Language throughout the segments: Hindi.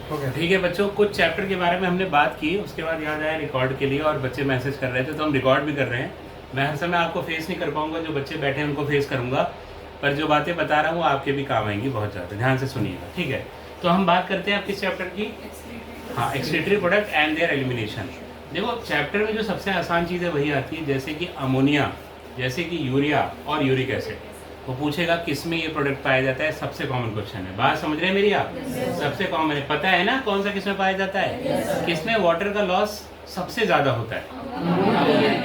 ठीक है बच्चों, कुछ चैप्टर के बारे में हमने बात की, उसके बाद याद आया रिकॉर्ड के लिए और बच्चे मैसेज कर रहे थे तो हम रिकॉर्ड भी कर रहे हैं। मैं हर समय आपको फेस नहीं कर पाऊंगा, जो बच्चे बैठे हैं उनको फेस करूंगा, पर जो बातें बता रहा हूँ आपके भी काम आएंगी बहुत ज़्यादा, ध्यान से सुनिएगा। ठीक है, तो हम बात करते हैं आप किस चैप्टर की? हाँ, excretory product and there elimination. देखो चैप्टर में जो सबसे आसान चीज़ है वही आती है, जैसे कि अमोनिया, जैसे कि यूरिया और यूरिक एसिड। वो पूछेगा किस में ये प्रोडक्ट पाया जाता है, सबसे कॉमन क्वेश्चन है। बात समझ रहे हैं मेरी आप? सबसे कॉमन है, पता है ना कौन सा किस में पाया जाता है? किस में वाटर का लॉस सबसे ज़्यादा होता है?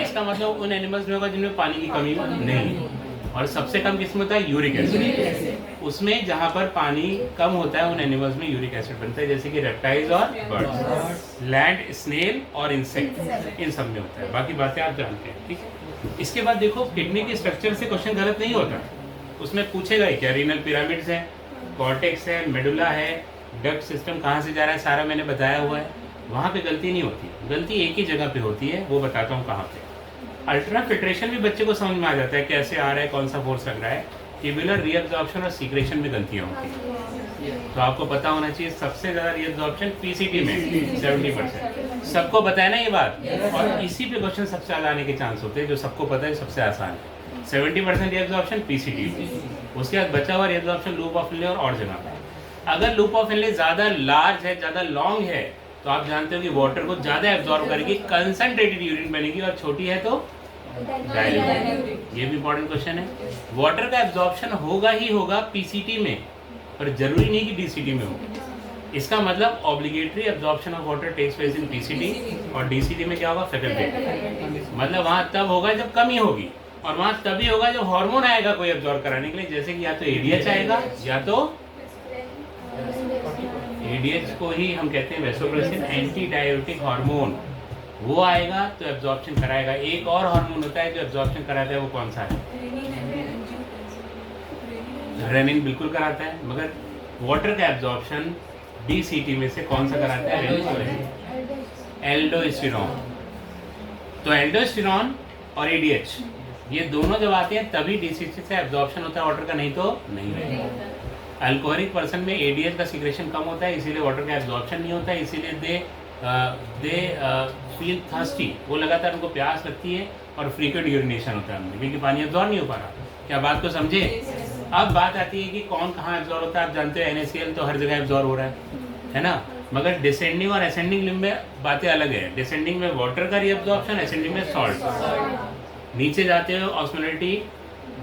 इसका मतलब उन एनिमल्स में होगा जिनमें पानी की कमी नहीं, और सबसे कम किस में होता है? Uric acid. उसमें जहाँ पर पानी कम होता है उन एनिमल्स में यूरिक एसिड बनता है, जैसे कि रेप्टाइल्स और बर्ड्स, लैंड स्नेल और इंसेक्ट, इन सब में होता है। बाकी बातें आप जानते हैं। ठीक है, इसके बाद देखो किडनी के स्ट्रक्चर से क्वेश्चन गलत नहीं होता, उसमें पूछेगा ही क्या, रीनल पिरामिड्स है, कॉर्टेक्स है, मेडुला है, डक्ट सिस्टम कहाँ से जा रहा है, सारा मैंने बताया हुआ है। वहाँ पे गलती नहीं होती, गलती एक ही जगह पे होती है, वो बताता हूँ कहाँ पे। अल्ट्रा फिल्ट्रेशन भी बच्चे को समझ में आ जाता है, कैसे आ रहा है, कौन सा फोर्स लग रहा है। ट्यूबुलर रीअब्जॉर्प्शन और सीक्रेशन में गलतियाँ होती हैं, तो आपको पता होना चाहिए सबसे ज़्यादा रीअब्जॉर्प्शन पीसीटी में 70%। सबको पता है ना ये बात, और इसी पे क्वेश्चन सबसे ज़्यादा आने के चांस होते हैं, जो सबको पता है सबसे आसान है। 70% रीअब्जॉर्प्शन पीसीटी में, उसके बाद बचा हुआ रीअब्जॉर्प्शन लूप ऑफ इनले और जगह पे। अगर लूप ऑफ इनले ज़्यादा लार्ज है, ज़्यादा लॉन्ग है, तो आप जानते हो कि वाटर को ज़्यादा एब्जॉर्ब करेगी, कंसंट्रेटेड यूरिन बनेगी, और छोटी है तो डाइल्यूटेड। ये भी इंपॉर्टेंट क्वेश्चन है। वाटर का एब्जॉर्प्शन होगा ही होगा पीसीटी में, पर जरूरी नहीं कि डीसीटी में हो। इसका मतलब obligatory absorption of water takes place in PCT, और डीसीटी में क्या होगा? फैकल्टेटिव। मतलब वहाँ तब होगा जब कमी होगी, और वहाँ तभी होगा जब हार्मोन आएगा कोई एब्जॉर्ब कराने के लिए, जैसे कि या तो एडीएच आएगा या तो एडीएच को ही हम कहते हैं वैसोप्रेसिन, एंटी डायबिटिक हार्मोन, वो आएगा तो एब्जॉर्प्शन कराएगा। एक और हार्मोन होता है जो एब्जॉर्प्शन कराता है, वो कौन सा है? रेनिन बिल्कुल कराता है, मगर वाटर का एब्जॉर्प्शन डीसीटी में से कौन सा कराता है? एल्डोस्टेरॉन। तो एल्डोस्टेरॉन और एडीएच ये दोनों जब आते हैं तभी डीसीटी से एब्जॉर्प्शन होता है वाटर का, नहीं तो नहीं। अल्कोहलिक पर्सन में एडीएच का सीक्रेशन कम होता है, इसीलिए वाटर का एब्जॉर्प्शन नहीं होता है, इसीलिए दे फील थर्स्टी, वो लगातार उनको प्यास लगती है, और फ्रीक्वेंट यूरिनेशन होता है उनमें, क्योंकि पानी एब्जॉर्ब नहीं हो पा रहा। क्या बात को समझे? अब बात आती है कि कौन कहाँ एब्जॉर्ब होता है। आप जानते हो NaCl तो हर जगह एब्जॉर्ब हो रहा है ना, मगर डिसेंडिंग और असेंडिंग लिम्ब में बातें अलग है। डिसेंडिंग में वाटर का रीअब्जॉर्प्शन, असेंडिंग में सॉल्ट। नीचे जाते हो ऑस्मोलिटी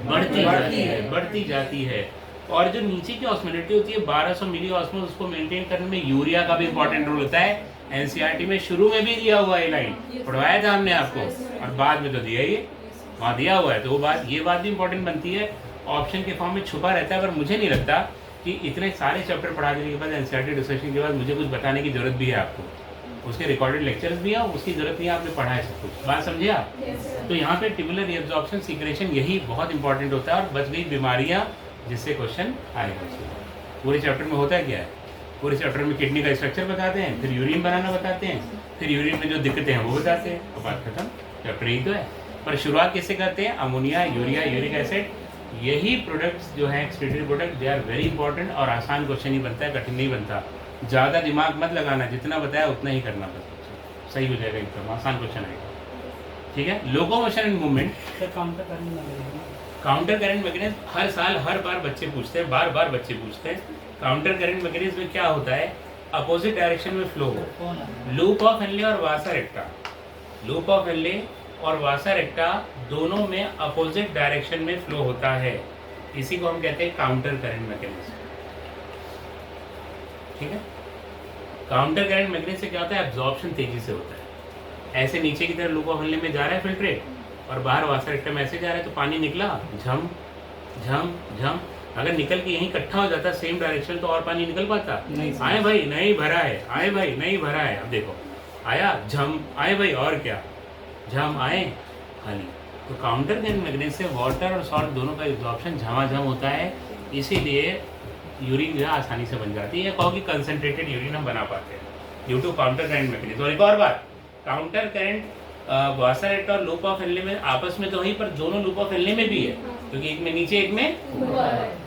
बढ़ती जाती है, और जो नीचे की ऑस्मोलिटी होती है 1200 मिली ऑस्मोल, उसको मेंटेन करने में यूरिया का भी इंपॉर्टेंट रोल होता है। एनसीईआरटी में शुरू में भी दिया हुआ है, लाइन पढ़वाया था हमने आपको, और बाद में तो दिया ही, वहाँ दिया हुआ है, तो वो ये बात भी इंपॉर्टेंट बनती है। ऑप्शन के फॉर्म में छुपा रहता है, पर मुझे नहीं लगता कि इतने सारे चैप्टर पढ़ा देने के बाद, एनसीईआरटी डिस्कशन के बाद मुझे कुछ बताने की जरूरत भी है आपको। उसके रिकॉर्डेड लेक्चर्स भी है, उसकी जरूरत नहीं है, आपने पढ़ा है सब कुछ। बात समझे आप? तो यहाँ पे ट्यूबुलर रीअब्जॉर्प्शन सीक्रेशन यही बहुत इंपॉर्टेंट होता है, और बच गई बीमारियाँ जिससे क्वेश्चन आएगा। पूरे चैप्टर में होता क्या है? पूरे चैप्टर में किडनी का स्ट्रक्चर बताते हैं, फिर यूरिन बनाना बताते हैं, फिर यूरिन में जो दिक्कतें हैं वो बताते हैं, तो बात खत्म। चैप्टर ही तो है। पर शुरुआत किससे करते हैं? अमोनिया, यूरिया, यूरिक एसिड, यही प्रोडक्ट्स जो हैं excretory product, they are very important, और आसान क्वेश्चन ही बनता है, कठिन नहीं बनता। ज़्यादा दिमाग मत लगाना, जितना बताया उतना ही करना, बस सही हो जाएगा, एकदम आसान क्वेश्चन आएगा। ठीक है, locomotion and movement, counter current mechanism हर साल हर बार बच्चे पूछते हैं, बार बच्चे पूछते हैं। काउंटर करंट मैकेनिज्म में क्या होता है? अपोजिट डायरेक्शन में फ्लो हो। लूप ऑफ हेनले और वासा रेक्टा, लूप ऑफ हेनले और वासा रेक्टा दोनों में अपोजिट डायरेक्शन में फ्लो होता है, इसी को हम कहते हैं काउंटर करंट मैकेनिज्म। ठीक है, काउंटर करंट मैकेनिज्म से क्या होता है? एब्जॉर्प्शन तेजी से होता है। ऐसे नीचे की तरफ लूप ऑफ हेनले में जा रहा है फिल्ट्रेट, और बाहर वासा रेक्टा में ऐसे जा रहा है, तो पानी निकला झम झम झम, अगर निकल के यहीं इकट्ठा हो जाता सेम डायरेक्शन, तो और पानी निकल पाता? आए भाई नहीं भरा है, आए भाई नहीं भरा है। अब देखो आया झम, आए भाई और क्या, झम आए खाली। तो काउंटर करंट मैकेनिज्म से वाटर और सॉल्ट दोनों का एब्जॉर्प्शन झमाझम होता है, इसीलिए यूरिन जो है आसानी से बन जाती है। कहो कि कंसंट्रेटेड यूरिन हम बना पाते हैं due to counter current mechanism. और एक और बात, काउंटर करंट वासरेट और लूप ऑफ हेनले में आपस में तो ही, पर दोनों लूप ऑफ हेनले में भी है, क्योंकि एक में नीचे एक में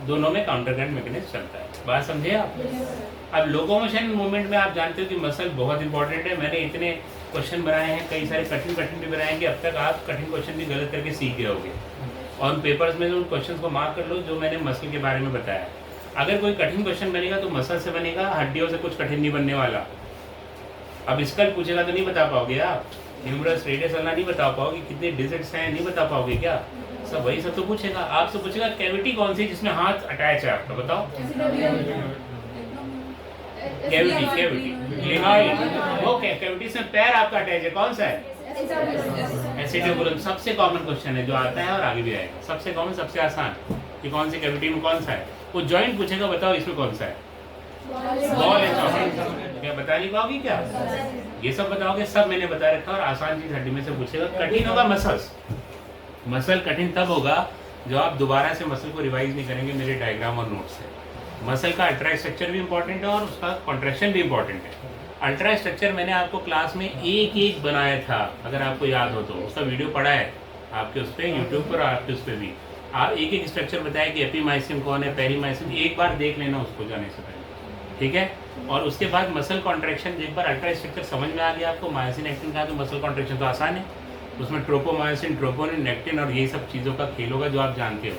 दोनों में काउंटर करंट मैकेनिज्म चलता है। बात समझे आप? अब लोकोमोशन मूवमेंट में आप जानते हो कि मसल बहुत इंपॉर्टेंट है। मैंने इतने क्वेश्चन बनाए हैं, कई सारे कठिन भी बनाए हैं कि अब तक आप कठिन क्वेश्चन भी गलत करके सीख गए होगे। और पेपर्स में उन क्वेश्चन को मार्क कर लो जो मैंने मसल के बारे में बताया। अगर कोई कठिन क्वेश्चन बनेगा तो मसल से बनेगा, हड्डियों से कुछ कठिन नहीं बनने वाला। अब स्कल पूछेगा तो नहीं बता पाओगे आप, ह्यूमरस रेडियस अलना नहीं बता पाओगे, कितने डिजिट्स हैं नहीं बता पाओगे क्या? सब वही सब तो पूछेगा। आपसे पूछेगा कैविटी कौन सी जिसमें हाथ अटैच है आपका, बताओ। कैविटी कैविटी से पैर आपका अटैच है, कौन सा है? एसिटिकुलम। सबसे कॉमन क्वेश्चन है जो आता है और आगे भी आएगा, सबसे कॉमन, सबसे आसान कि कौन सी कैविटी में कौन सा है। वो जॉइंट पूछेगा, बताओ इसमें कौन सा है? Ball and socket. क्या बता नहीं पाओगी क्या? ये सब बताओगे, सब मैंने बता रखा। और आसान चीज हड्डी में से पूछेगा। कठिन होगा मसल्स। मसल कठिन तब होगा जो आप दोबारा से मसल को रिवाइज नहीं करेंगे मेरे डायग्राम और नोट से। मसल का अल्ट्रा स्ट्रक्चर भी इंपॉर्टेंट है और उसका कॉन्ट्रैक्शन भी इंपॉर्टेंट है। अल्ट्रा स्ट्रक्चर मैंने आपको क्लास में एक एक बनाया था, अगर आपको याद हो तो। उसका वीडियो पड़ा है आपके उस पर, यूट्यूब पर, आपके उस पर भी। आप एक एक स्ट्रक्चर बताया कि एपीमाइसिन कौन है, पेरीमाइसिन, एक बार देख लेना उसको जाने से पहले, ठीक है। और उसके बाद मसल कॉन्ट्रैक्शन, एक बार अल्ट्रा स्ट्रक्चर समझ में आ गया आपको, मायोसिन एक्टिन का, तो मसल कॉन्ट्रैक्शन तो आसान है। उसमें ट्रोपोमायोसिन, ट्रोपोनिन, नेक्टिन और ये सब चीज़ों का खेल होगा जो आप जानते हो।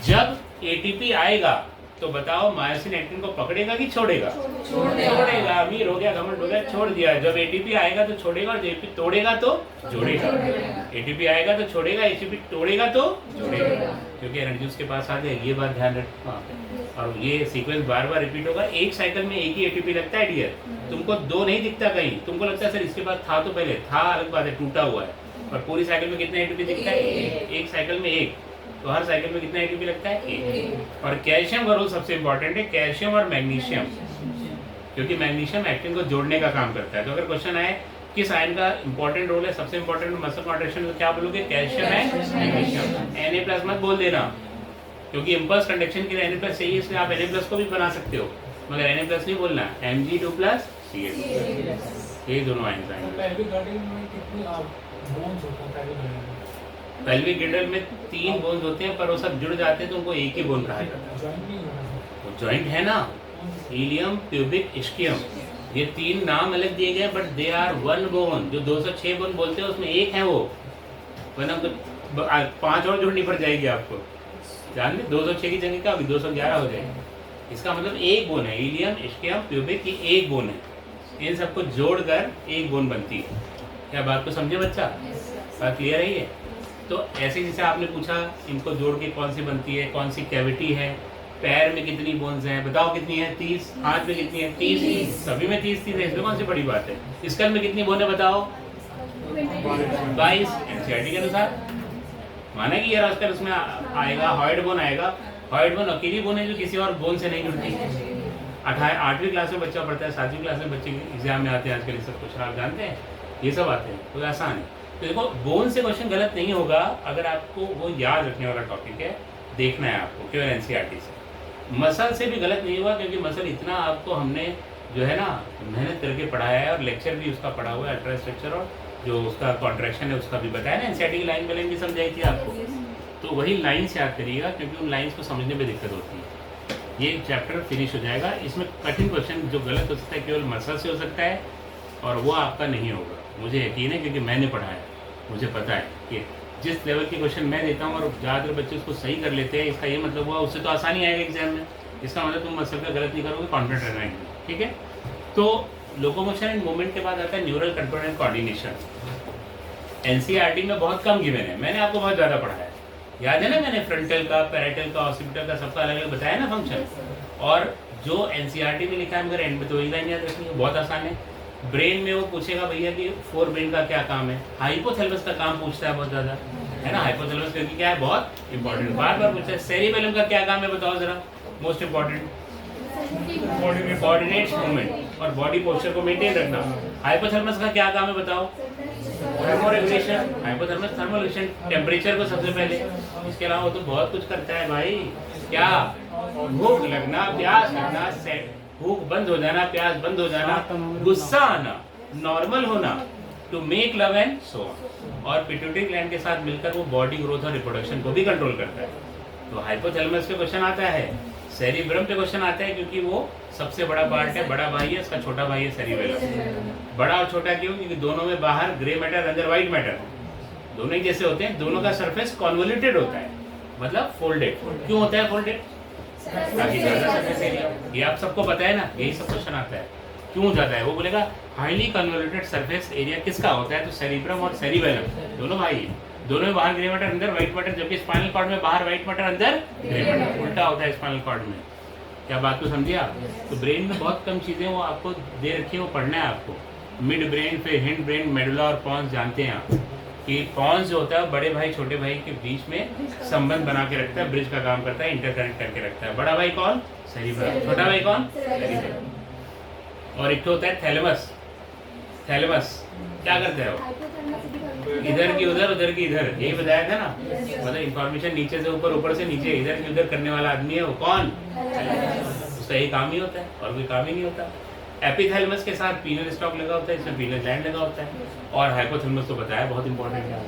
जब एटीपी आएगा तो बताओ मायोसिन एक्टिन को पकड़ेगा कि छोड़ेगा? छोड़ेगा। अमीर हो गया, घमंड हो गया, छोड़ दिया। जब एटीपी आएगा तो छोड़ेगा, और एटीपी तोड़ेगा तो जोड़ेगा। एटीपी आएगा तो छोड़ेगा, एटीपी तोड़ेगा तो जोड़ेगा, क्योंकि एनर्जी उसके पास आ जाएगी। ये बात ध्यान रखना। और ये सीक्वेंस बार बार रिपीट होगा। एक साइकिल में एक ही एटीपी लगता है डियर। तुमको दो नहीं दिखता कहीं, तुमको लगता है सर इसके पास था, तो पहले था, अलग बात है, टूटा हुआ है। और पूरी साइकिल में कितना एटीपी दिखता है? एक साइकिल में एक। तो हर साइकिल में कितना एटीपी लगता है? एक। और कैल्शियम का रोल सबसे इंपॉर्टेंट है, कैल्शियम और मैग्नीशियम, क्योंकि मैग्नीशियम एक्टिन को जोड़ने का काम करता है। तो अगर क्वेश्चन आए किस आयन का इंपॉर्टेंट रोल है, सबसे इंपॉर्टेंट मसल कॉन्ट्रैक्शन, तो क्या बोलोगे? कैल्शियम है, मैग्नीशियम। Na+ मत बोल देना, क्योंकि इम्पल्स कंडक्शन के लिए Na+ चाहिए, इसलिए आप Na+ को भी बना सकते हो, मगर Na+ नहीं बोलना, Mg2+Cl, ये दोनों आयन आएंगे। पेल्विक गिल्डल में 3 बोन्स होते हैं, पर वो सब जुड़ जाते हैं तो उनको एक ही बोन कहा जाता है। वो जॉइंट है ना, इलियम, प्यूबिक, इस्कियम, ये 3 नाम अलग दिए गए, but they are one bone. जो 206 बोन बोलते हैं उसमें एक है वो, वरना तो 5 और जोड़नी पड़ जाएगी आपको। जान ली, 206 की जगह क्या होगी? 211 हो जाएगी। इसका मतलब एक बोन है, इलियम, इस्कियम, प्यूबिक की एक बोन है। इन सबको जोड़कर एक बोन बनती है। क्या बात को समझे बच्चा? बात क्लियर है ये? तो ऐसे जैसे आपने पूछा इनको जोड़ के कौन सी बनती है, कौन सी कैविटी है, पैर में कितनी बोन्स हैं, बताओ कितनी है? 30। हाथ में कितनी है? 30। सभी में 30 है, इसमें कौन सी बड़ी बात है? स्कल में कितनी बोन है बताओ? 22। एनसीईआरटी के अनुसार माना कि ये स्कल उसमें आएगा, हॉइड बोन आएगा। हॉइड बोन अकेली बोन है जो किसी और बोन से नहीं जुड़ती। 8वीं क्लास में बच्चा पढ़ता है, 7वीं क्लास में बच्चे एग्जाम में आते हैं आजकल, ये सब कुछ आप जानते हैं, ये सब आते हैं, तो आसान है। तो देखो, बोन से क्वेश्चन गलत नहीं होगा अगर आपको वो याद रखने वाला टॉपिक है, देखना है आपको केवल एनसीईआरटी से। मसल से भी गलत नहीं हुआ, क्योंकि मसल इतना आपको हमने जो है ना मेहनत करके पढ़ाया है, और लेक्चर भी उसका पढ़ा हुआ है, अल्ट्रा स्ट्रक्चर और जो उसका कॉन्ट्रैक्शन है उसका भी बताया ना। एनसीईआरटी की लाइन बैलेंस भी समझाई थी आपको, तो वही लाइन्स याद करिएगा, क्योंकि उन लाइन्स को समझने में दिक्कत होती है। ये चैप्टर फिनिश हो जाएगा। इसमें कठिन क्वेश्चन जो गलत हो सकता है केवल मसल से हो सकता है, और वो आपका नहीं होगा, मुझे यकीन है, क्योंकि मैंने पढ़ा है, मुझे पता है कि जिस लेवल के क्वेश्चन मैं देता हूँ और ज़्यादातर बच्चे उसको सही कर लेते हैं, इसका ये मतलब हुआ उससे तो आसानी आएगा एग्जाम में। इसका मतलब तुम मसल का गलत नहीं करोगे, कॉन्फिडेंट रहना है, ठीक है। तो लोकोमोशन एंड मूवमेंट के बाद आता है neural control and coordination. NCERT में बहुत कम गिवन है, मैंने आपको बहुत ज़्यादा पढ़ाया है, याद है ना? मैंने फ्रंटल का, पैरेटल का, ऑक्सीपिटल का, सबका अलग अलग बताया ना फंक्शन। और जो एनसीईआरटी में लिखा है मगर एंड में तो वही लाइन याद रखनी है, बहुत आसान है। ब्रेन में वो पूछेगा भैया कि फोर ब्रेन का क्या काम है, हाइपोथैलेमस का काम पूछता है बहुत ज़्यादा, है ना? हाइपोथैलेमस क्योंकि क्या है, बहुत इंपॉर्टेंट, बार बार पूछता है। सेरिबेलम का क्या काम है बताओ जरा, मोस्ट इंपॉर्टेंट, कोऑर्डिनेट्स मूवमेंट और बॉडी पोस्चर को मेंटेन रखना। हाइपोथैलेमस का क्या काम है बताओ, थर्मोरेगुलेशन। हाइपोथैलेमस थर्मोरेगुलेशन, टेम्परेचर को सबसे पहले, इसके अलावा वो तो बहुत कुछ करता है भाई। क्या? भूख लगना, प्यास लगना, भूख बंद हो जाना, प्यास बंद हो जाना, गुस्सा आना, नॉर्मल होना, to make love and so on. और पिट्यूटरी ग्लैंड के साथ मिलकर वो बॉडी ग्रोथ और रिप्रोडक्शन को भी कंट्रोल करता है। तो हाइपोथैलेमस पे क्वेश्चन आता है, सेरिब्रम पे क्वेश्चन आता है, क्योंकि वो सबसे बड़ा पार्ट है, बड़ा भाई है, उसका छोटा भाई है सेरिबेलम। बड़ा और छोटा क्यों? क्योंकि दोनों में बाहर ग्रे मैटर अंदर व्हाइट मैटर, दोनों ही जैसे होते हैं, दोनों का सरफेस कॉन्वोल्यूटेड होता है, मतलब फोल्डेड। क्यों होता है फोल्डेड? ताकि ज्यादा सरफेस एरिया। ये आप सबको पता है ना, यही सब क्वेश्चन आता है। क्यों जाता है? वो बोलेगा हाईली कन्वोल्यूटेड सरफेस एरिया किसका होता है? तो सेरिब्रम और सेरिबेलम दोनों भाई है, दोनों में बाहर ग्रे मैटर अंदर व्हाइट मैटर, जबकि स्पाइनल कॉर्ड में बाहर व्हाइट मैटर अंदर ग्रे मैटर, उल्टा होता है स्पाइनल कॉर्ड में। क्या बात को समझिए आप? तो ब्रेन में बहुत कम चीजें वो आपको दे रखी है, वो पढ़ना है आपको। मिड ब्रेन, फिर हिंड ब्रेन, मेडुला और पॉन्स जानते हैं आप कि पॉन्स जो होता है बड़े भाई छोटे भाई के बीच में संबंध बना के रखता है, ब्रिज का काम करता है, इंटरकनेक्ट करके रखता है। बड़ा भाई कौन? सेरिब्रम। छोटा भाई कौन? सेरिब्रम। और एक तो होता है थैलेमस। थैलेमस क्या करता है वो? इधर की उधर, उधर की इधर, यही बताया था ना, मतलब इंफॉर्मेशन नीचे से ऊपर, ऊपर से नीचे, इधर की उधर करने वाला आदमी है वो कौन? उसका यही काम ही होता है, और कोई काम ही नहीं होता। एपिथैलेमस के साथ पीनल स्टॉक लगा होता है, इसमें पीनल ग्लैंड लगा होता है, और हाइपोथैलेमस तो बताया बहुत इंपॉर्टेंट है।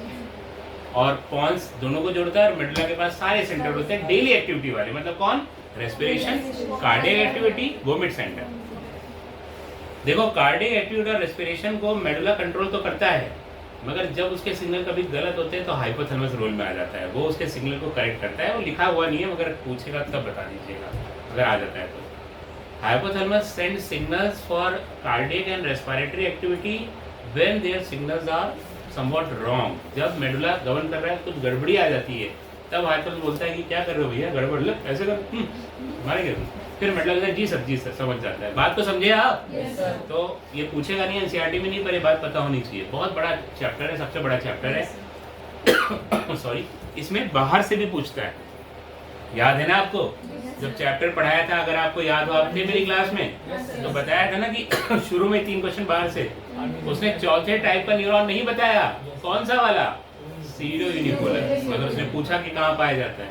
और पॉन्स दोनों को जोड़ता है, और मेडुला के पास सारे सेंटर होते हैं डेली एक्टिविटी वाले, मतलब कौन? Respiration, cardiac activity, vomit centre. देखो कार्डियक एक्टिविटी और रेस्पिरेशन को मेडुला कंट्रोल तो करता है, मगर जब उसके सिग्नल कभी गलत होते हैं तो हाइपोथैलेमस रोल में आ जाता है, वो उसके सिग्नल को करेक्ट करता है। वो लिखा हुआ नहीं है, मगर पूछेगा तब बता दीजिएगा अगर आ जाता है तो। Hypothalamus send signals for cardiac and respiratory activity when their signals are somewhat wrong. जब मेडुला गवर्न कर रहा है, कुछ गड़बड़ी आ जाती है, तब हाइपोथैलेमस बोलता है कि क्या कर रहे हो भैया, गड़बड़ लग ऐसे कर, मारेंगे। फिर मेडुला कहता है जी सर समझ जाता है। बात को समझे आप? तो ये पूछेगा नहीं एनसीईआरटी में नहीं, पर ये बात पता होनी चाहिए। बहुत बड़ा चैप्टर है, सबसे बड़ा चैप्टर है सॉरी। इसमें बाहर से भी पूछता है, याद है ना आपको? जब चैप्टर पढ़ाया था, अगर आपको याद हो, आप थे मेरी क्लास में, तो बताया था ना कि शुरू में 3 क्वेश्चन बाहर से। उसने चौथे टाइप का न्यूरॉन नहीं बताया, कौन सा वाला? सीरो यूनिपोलर। मगर उसने पूछा कि कहाँ पाया जाता है,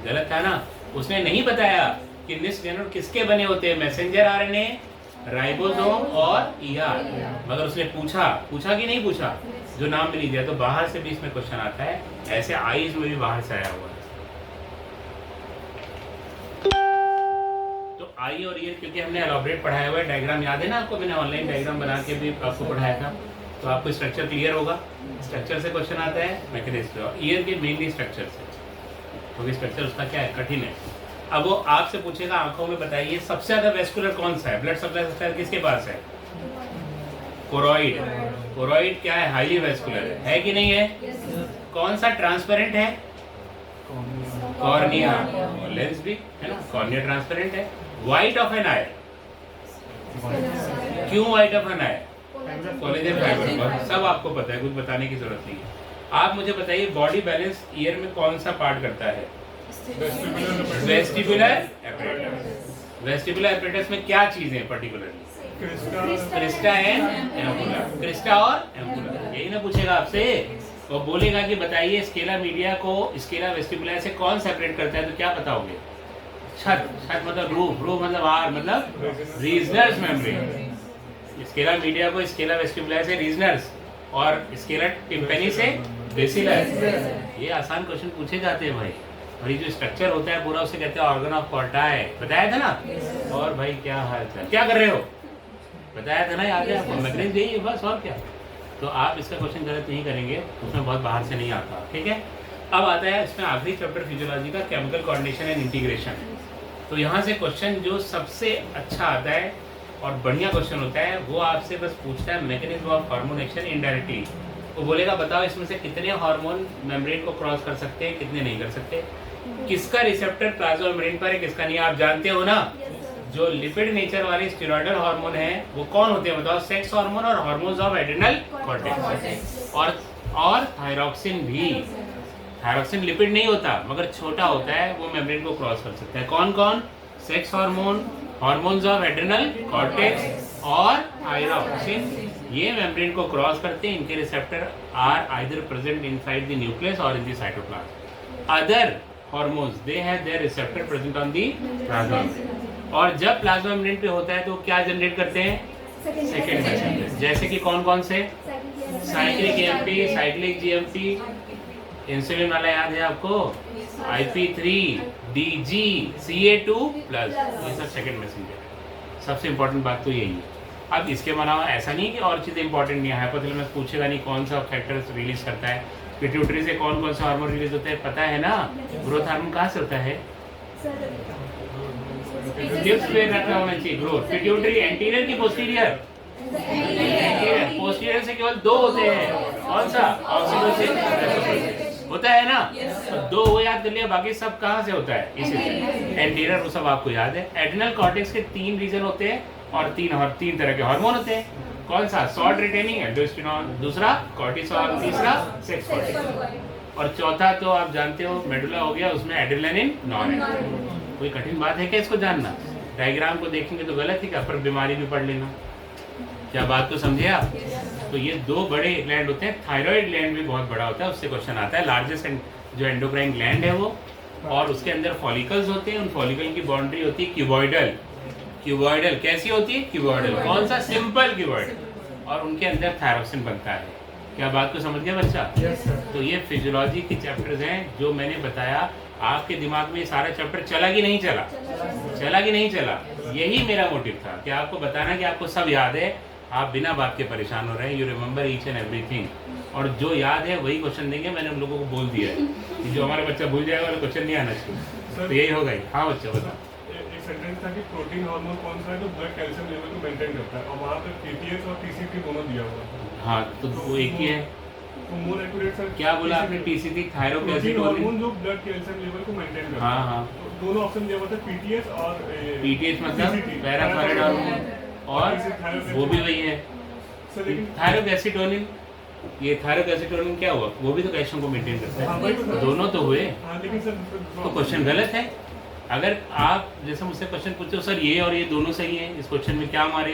गलत था ना? उसने नहीं बताया कि निस न्यूरॉन किसके बने होते हैं, मैसेंजर आरएनए, राइबोसोम और ईआर। मगर उसने पूछा कि नहीं पूछा? जो नाम भी नहीं दिया। तो बाहर से भी इसमें क्वेश्चन आता है, ऐसे आईज में भी बाहर से आया हुआ है। तो आई और ईयर क्योंकि हमने एलॉबरेट पढ़ाया हुआ है, डायग्राम याद है ना आपको? मैंने ऑनलाइन डायग्राम बना के भी आपको पढ़ाया था, तो आपको स्ट्रक्चर क्लियर होगा। स्ट्रक्चर से क्वेश्चन आता है, मैकेनिज्म। ईयर के मेनली स्ट्रक्चर से, क्योंकि स्ट्रक्चर उसका क्या है, कठिन है। अब वो आपसे पूछेगा आंखों में बताइए सबसे ज्यादा वेस्कुलर कौन सा है, ब्लड सप्लाई सबसे ज्यादा किसके पास है? कोरोइड। कोरोइड क्या है? हाईली वेस्कुलर है कि नहीं है? कौन सा ट्रांसपेरेंट है? कॉर्निया। लेंस भी है ना, कॉर्निया ट्रांसपेरेंट है। व्हाइट ऑफ एन आई, क्यों white of N I? Collagen fibre, सब आपको पता है, कुछ बताने की जरूरत नहीं है। आप मुझे बताइए बॉडी बैलेंस ईयर में कौन सा पार्ट करता है? Vestibular apparatus. वेस्टिबुलर एपरेटस में क्या चीजें हैं particularly? Crysta and ampulla. Crysta और एम्पुला, यही ना पूछेगा आपसे। तो बोलेगा कि बताइए स्केला मीडिया को स्केला वेस्टिबुलर से कौन सेपरेट करता है, तो क्या बताओगे? छत। छत मतलब रूफ, रूफ मतलब आर, मतलब रीजनर्स मेम्ब्रेन। स्केला मीडिया को स्केला वेस्टिबुलर से रीजनर्स, और स्केला टिम्पेनी से बेसिलर। ये आसान क्वेश्चन पूछे जाते हैं भाई। और ये जो स्ट्रक्चर होता है पूरा, उसे कहते हैं ऑर्गन ऑफ कॉर्टाई, बताया था ना? और भाई क्या हाल चाल, क्या कर रहे हो? बताया था ना, याद है आपको? मैग्नीज यही है बस, और क्या। तो आप इसका क्वेश्चन गलत नहीं करेंगे, उसमें बहुत बाहर से नहीं आता, ठीक है। अब आता है इसमें आखिरी चैप्टर फिजियोलॉजी का, केमिकल कोऑर्डिनेशन एंड इंटीग्रेशन। तो यहाँ से क्वेश्चन जो सबसे अच्छा आता है और बढ़िया क्वेश्चन होता है, वो आपसे बस पूछता है mechanism of hormone action indirectly. वो बोलेगा बताओ इसमें से कितने हार्मोन मेम्ब्रेन को क्रॉस कर सकते हैं, कितने नहीं कर सकते, किसका रिसेप्टर प्लाज्मा मेम्ब्रेन पर है, किसका नहीं। आप जानते हो ना, जो लिपिड नेचर वाले स्टेरॉयडल हार्मोन है वो कौन होते हैं बताओ? सेक्स हार्मोन और हार्मोन्स ऑफ एड्रिनल कॉर्टेक्स। और थायरॉक्सिन भी। थायरॉक्सिन लिपिड नहीं होता, मगर छोटा होता है, वो मेम्ब्रेन को क्रॉस कर सकता है। कौन कौन? Sex hormone, hormones of adrenal cortex और थायरॉक्सिन। ये मेम्ब्रेन को क्रॉस करते हैं, इनके receptor are either present inside the nucleus और in the cytoplasm. Other hormones they have their receptor present on the plasma membrane. और जब प्लाज्मा मेम्ब्रेन पे होता है तो क्या जनरेट करते हैं? Second messenger. जैसे कि कौन कौन से? Cyclic AMP, cyclic GMP, insulin वाला याद है आपको, IP3, DG, CA2 प्लस, ये सब सेकंड मैसेंजर है। सबसे इम्पोर्टेंट बात तो यही है। अब इसके अलावा ऐसा नहीं कि और चीज़ें इंपॉर्टेंट नहीं है, हाइपोथैलेमस पूछेगा नहीं कौन सा फैक्टर्स रिलीज करता है, पिट्यूटरी से कौन कौन सा हार्मोन रिलीज होता है पता है ना, ग्रोथ हार्मोन कहाँ से होता है, लिप्स पे रखा होना चाहिए ग्रोथ, पिट्यूटरी एंटीरियर की पोस्टीरियर, पोस्टीरियर से केवल दो होते हैं, कौन सा, ऑक्सीटोसिन होता है ना, तो दो वो याद कर लिया, बाकी सब कहाँ से होता है, इसी से एंटीरियर, वो सब आपको याद है। एड्रिनल कॉर्टेक्स के 3 रीजन होते हैं और तीन तरह के हार्मोन होते हैं, कौन सा, सॉल्ट रिटेनिंग एल्डोस्टेरोन, दूसरा कॉर्टिसोल, तीसरा सेक्स कॉर्टिसोल, और चौथा तो आप जानते हो मेडुला हो गया, उसमें एड्रेनालिन, नॉन एड्रेनालिन। कोई कठिन बात है क्या इसको जानना, डायग्राम को देखेंगे तो गलत है क्या, पर बीमारी भी पढ़ लेना, क्या बात को समझे आप। तो ये 2 बड़े ग्लैंड होते हैं, थायराइड ग्लैंड भी बहुत बड़ा होता है, उससे क्वेश्चन आता है, लार्जेस्ट जो एंडोक्राइन ग्लैंड है वो, और उसके अंदर फॉलिकल्स होते हैं, उन फॉलिकल की बाउंड्री होती है क्यूबॉइडल, क्यूबॉइडल कैसी होती है, क्यूबॉइडल, कौन सा, सिंपल क्यूबॉइडल, और उनके अंदर थायरोक्सिन बनता है। क्या बात को समझ गया बच्चा? तो ये फिजियोलॉजी के चैप्टर्स हैं जो मैंने बताया, आपके दिमाग में सारा चैप्टर चला कि नहीं चला, चला कि नहीं चला, यही मेरा मोटिव था कि आपको बताना कि आपको सब याद है, आप बिना बात के परेशान हो रहे हैं, you remember each and everything, और जो याद है वही क्वेश्चन देंगे, मैंने उन लोगों को बोल दिया है कि जो हमारा बच्चा भूल जाएगा वाला क्वेश्चन नहीं आना चाहिए, तो यही हो गई। हाँ बच्चा बता, सेंटेंस था कि प्रोटीन हार्मोन कौन सा है जो ब्लड कैल्शियम लेवल को मेंटेन करता है, और वहाँ पे PTH और TCT दोनों दिया हुआ है। हाँ तो वो एक ही है, तो मोर एक्यूरेट सर क्या बोला आपने, TCT थायरोक्सिन हार्मोन जो ब्लड कैल्शियम लेवल को मेंटेन करता है। हाँ, तो दोनों ऑप्शन दिया हुआ था, PTH और PTH मतलब पैराथायरॉइड हार्मोन, और वो भी वही है थायरोक्सिटोनिन। ये थायरोक्सिटोनिन क्या हुआ, वो भी तो कैल्शियम को मेंटेन करता है, दोनों तो हुए, तो क्वेश्चन गलत है। अगर आप जैसे मुझसे क्वेश्चन पूछो सर ये और ये दोनों सही है, इस क्वेश्चन में क्या हमारे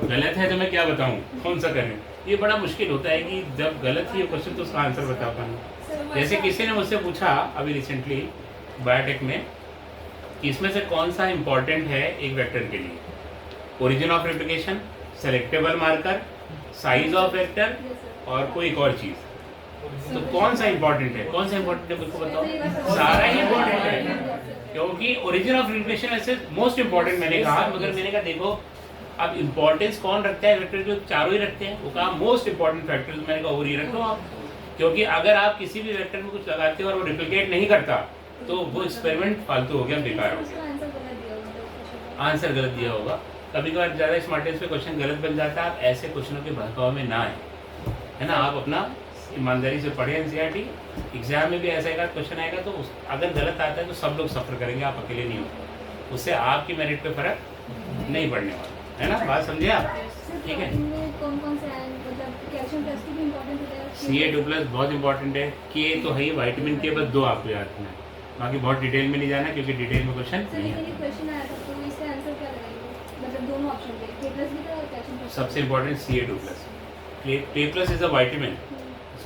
गलत है, तो मैं क्या बताऊं, कौन सा करें, ये बड़ा मुश्किल होता है कि जब गलत ही क्वेश्चन तो उसका आंसर बता पाना। जैसे किसी ने मुझसे पूछा अभी रिसेंटली बायोटेक में कि इसमें से कौन सा इंपॉर्टेंट है एक वेक्टर के लिए, origin of replication, selectable marker, size of vector और कोई एक और चीज, तो कौन सा इंपॉर्टेंट है, कौन सा इंपॉर्टेंट है मुझको बताओ, सारा ही इंपॉर्टेंट है, क्योंकि ओरिजिन ऑफ रेप्लिकेशन ऐसे मोस्ट इंपॉर्टेंट मैंने कहा, मगर मैंने कहा देखो अब इंपॉर्टेंस कौन रखता है, वेक्टर जो चारों ही रखते हैं, वो कहा मोस्ट इंपॉर्टेंट फैक्टर, मैंने कहा वो ही रखो आप, क्योंकि अगर आप किसी भी वेक्टर में कुछ लगाते हो और वो रिप्लिकेट नहीं करता तो वो एक्सपेरिमेंट फालतू हो गया, बेकार हो गया, आंसर गलत दिया होगा। कभी कभार ज़्यादा स्मार्टेस्ट पे क्वेश्चन गलत बन जाता है, आप ऐसे क्वेश्चनों के बहकाव में ना आए, है ना, आप अपना ईमानदारी से पढ़े एनसीईआरटी, एग्जाम में भी ऐसा एक क्वेश्चन आएगा तो अगर गलत आता है तो सब लोग सफ़र करेंगे, आप अकेले नहीं हो, उससे आपकी मेरिट पे फर्क नहीं पड़ने वाला, है ना, बात समझे आप, ठीक है। CA2+ बहुत इंपॉर्टेंट है, के तो है ही, विटामिन के बस 2 आपको याद रखना है, बाकी बहुत डिटेल में नहीं जाना क्योंकि डिटेल में क्वेश्चन नहीं है। सबसे important CA2+, K+ is a vitamin,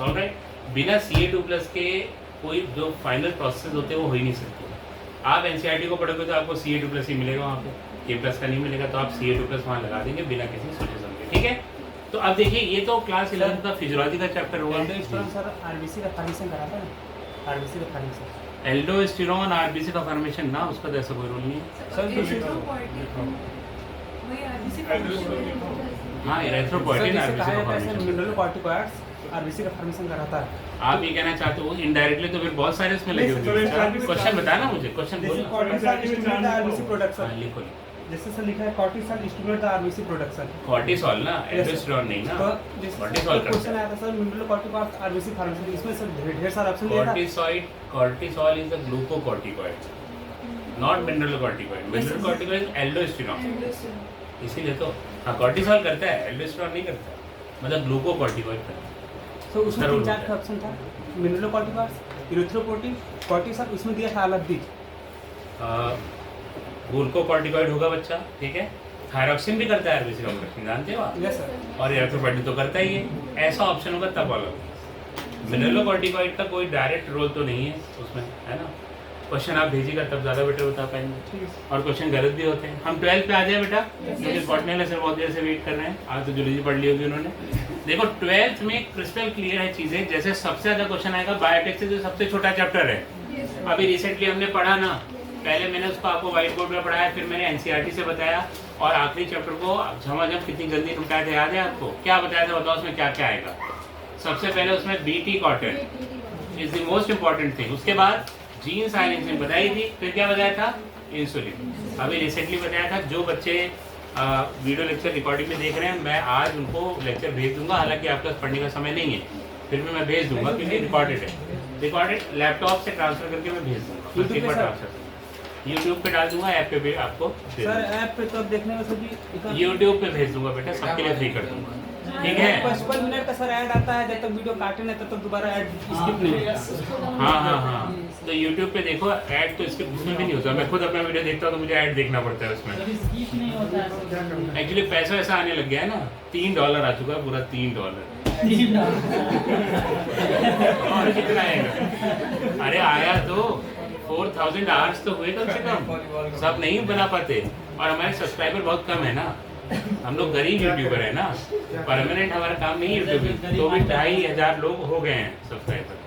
all right, बिना CA2+ के कोई जो फाइनल प्रोसेस होते हैं वो हो ही नहीं सकते। आप एनसीईआरटी को पढ़ोगे तो आपको CA2+ ही मिलेगा वहाँ पे, K+ का नहीं मिलेगा, तो आप CA2+ वहाँ लगा देंगे बिना किसी सोचे समझे, ठीक है। तो अब देखिए ये तो क्लास 11 का फिजियोलॉजी का चैप्टर होगा। सर आरबीसी का फॉर्मेशन कराता है, आरबीसी का फॉर्मेशन, एल्डोस्टेरोन आरबीसी का फॉर्मेशन ना, उसका तो ऐसा कोई रोल नहीं है हाँ, एरिथ्रोपोएटिन आरबीसी का फॉर्मेशन, मिनरल कॉर्टिकॉइड्स आरबीसी का फॉर्मेशन कराता है। आप ये कहना चाहते हो इनडायरेक्टली, तो फिर बहुत सारे इसमें लगे हुए हैं, क्वेश्चन बताना मुझे, क्वेश्चन बोलो। आरबीसी प्रोडक्शन, लिखो जैसे सर लिखा है cortisol stimulate the RBC production, cortisol ना, एल्डोस्टेरोन नहीं ना, कॉर्टिसोल क्वेश्चन आया था sir mineral corticoids RBC formation, इसमें सर ढेर सारा ऑप्शन दिया था। Cortisol is the glucocorticoid, not mineral corticoid, mineral corticoid is aldosterone, इसीलिए तो हाँ कॉर्टिसोल करता है, एल्डोस्टेरोन नहीं करता, मतलब ग्लूकोकॉर्टिकॉइड करता है। तो उसमें 3-4 ऑप्शन था, मिनरल कॉर्टिकॉइड्स, इरिथ्रोपोएटिन, कॉर्टिसोल, उसमें दिया था अलग दी, ग्लूकोकॉर्टिकॉइड होगा बच्चा, ठीक है। थायरॉक्सिन भी करता है आरबीसी का प्रोडक्शन, जानते हो आप, यस सर, और एरिथ्रोपोएटिन तो करता ही है, ऐसा ऑप्शन होगा तब अलग। मिनरलोकॉर्टिकॉइड का कोई डायरेक्ट रोल तो नहीं है उसमें, है ना, क्वेश्चन आप भेजिएगा तब ज़्यादा बेटर बता पाएंगे, और क्वेश्चन गलत भी होते हैं। हम 12 पे आ जाए बेटा, क्योंकि कॉर्डिनेटर सर बहुत देर से वेट कर रहे हैं। आज तो जूलॉजी पढ़ ली होगी उन्होंने। देखो 12th में क्रिस्टल क्लियर है चीज़ें। जैसे सबसे ज़्यादा क्वेश्चन आएगा बायोटेक से, जो सबसे छोटा चैप्टर है। अभी रिसेंटली हमने पढ़ा ना, पहले मैंने उसको आपको व्हाइट बोर्ड में पढ़ाया, फिर मैंने एनसीईआरटी से बताया, और आखिरी चैप्टर को झमाझम कितनी जल्दी निपटाया था, याद है आपको? क्या बताया था, बताओ उसमें क्या क्या आएगा। सबसे पहले उसमें BT cotton is the most important thing. उसके बाद जीन साइलेंसिंग बताई थी, फिर क्या बताया था, इंसुलिन। अभी रिसेंटली बताया था। जो बच्चे वीडियो लेक्चर रिकॉर्डिंग में देख रहे हैं, मैं आज उनको लेक्चर भेज दूंगा। हालांकि आपके पास पढ़ने का समय नहीं है, फिर भी मैं भेज दूंगा, क्योंकि रिकॉर्डेड है। रिकॉर्डेड लैपटॉप से ट्रांसफर करके मैं भेज दूंगा, यूट्यूब पे डाल दूंगा, ऐप पे भी आपको सर ऐप पे तो देखने में सभी यूट्यूब पे भेज दूंगा बेटा, सबके लिए फ्री कर दूंगा, ठीक है। 55 मिनट का सर ऐड आता है, जब तक वीडियो काटे नहीं तब तक दोबारा ऐड स्किप नहीं होगा। हाँ, तो यूट्यूब पे देखो, ऐड तो स्किप उसमें भी नहीं होता। मैं खुद अपना वीडियो देखता हूँ तो मुझे ऐड देखना पड़ता है उसमें। एक्चुअली पैसा ऐसा आने लग गया है ना, $3 आ चुका है, पूरा $3। और कितना आएगा? अरे आया तो 4000 आवर्स तो हुए कम से कम। सब नहीं बना पाते, और हमारे सब्सक्राइबर बहुत कम है ना, हम लोग गरीब यूट्यूबर है ना, परमानेंट हमारा काम नहीं है यूट्यूब में। तो भी 2500 लोग हो गए हैं सब्सक्राइबर।